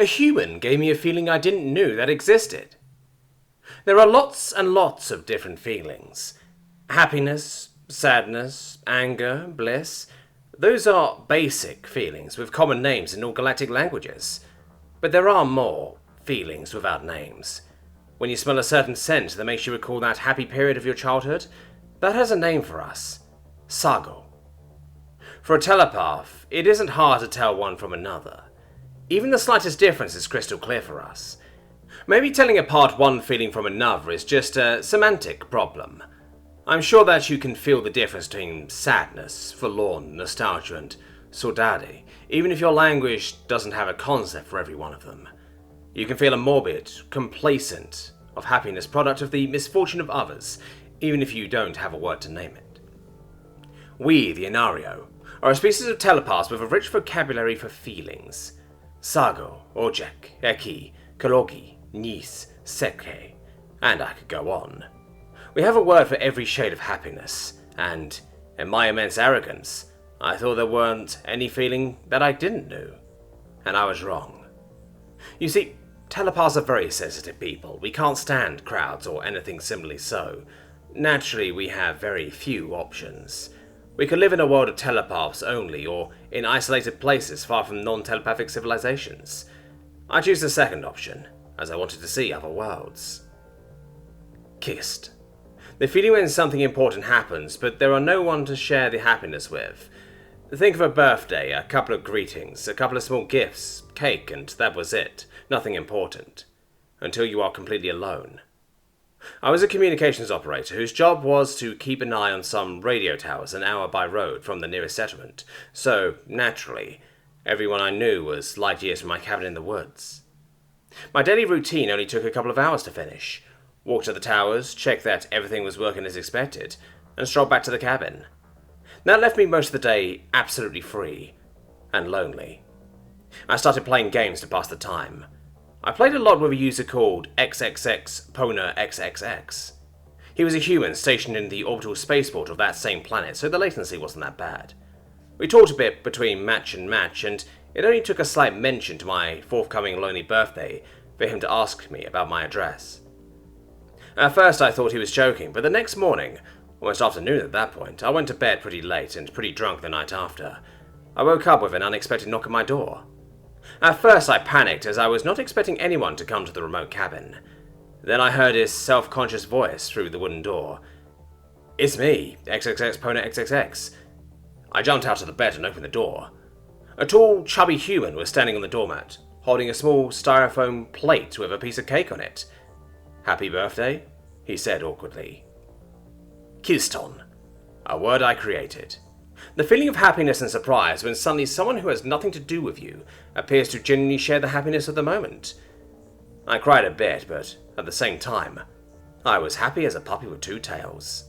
A human gave me a feeling I didn't know that existed. There are lots and lots of different feelings. Happiness, sadness, anger, bliss. Those are basic feelings with common names in all galactic languages. But there are more feelings without names. When you smell a certain scent that makes you recall that happy period of your childhood, that has a name for us. Sago. For a telepath, it isn't hard to tell one from another. Even the slightest difference is crystal clear for us. Maybe telling apart one feeling from another is just a semantic problem. I'm sure that you can feel the difference between sadness, forlorn, nostalgia, and saudade, even if your language doesn't have a concept for every one of them. You can feel a morbid, complacent of happiness product of the misfortune of others, even if you don't have a word to name it. We, the Inario, are a species of telepaths with a rich vocabulary for feelings. Sago, Ojek, Eki, Kalogi, Nis, Seke, and I could go on. We have a word for every shade of happiness, and, in my immense arrogance, I thought there weren't any feeling that I didn't know. And I was wrong. You see, telepaths are very sensitive people. We can't stand crowds or anything similarly so. Naturally, we have very few options. We could live in a world of telepaths only, or in isolated places far from non-telepathic civilizations. I choose the second option, as I wanted to see other worlds. Kissed. The feeling when something important happens, but there are no one to share the happiness with. Think of a birthday, a couple of greetings, a couple of small gifts, cake, and that was it. Nothing important. Until you are completely alone. I was a communications operator whose job was to keep an eye on some radio towers an hour by road from the nearest settlement, so, naturally, everyone I knew was light years from my cabin in the woods. My daily routine only took a couple of hours to finish. Walked to the towers, checked that everything was working as expected, and strolled back to the cabin. That left me most of the day absolutely free and lonely. I started playing games to pass the time. I played a lot with a user called XXX Pona XXX. He was a human stationed in the orbital spaceport of that same planet, so the latency wasn't that bad. We talked a bit between match and match, and it only took a slight mention to my forthcoming lonely birthday for him to ask me about my address. At first I thought he was joking, but the next morning, almost afternoon at that point, I went to bed pretty late and pretty drunk the night after. I woke up with an unexpected knock at my door. At first I panicked as I was not expecting anyone to come to the remote cabin. Then I heard his self-conscious voice through the wooden door. "It's me, XXX Pona XXX. I jumped out of the bed and opened the door. A tall, chubby human was standing on the doormat, holding a small styrofoam plate with a piece of cake on it. "Happy birthday," he said awkwardly. Kiston, a word I created. The feeling of happiness and surprise when suddenly someone who has nothing to do with you appears to genuinely share the happiness of the moment. I cried a bit, but at the same time, I was happy as a puppy with two tails.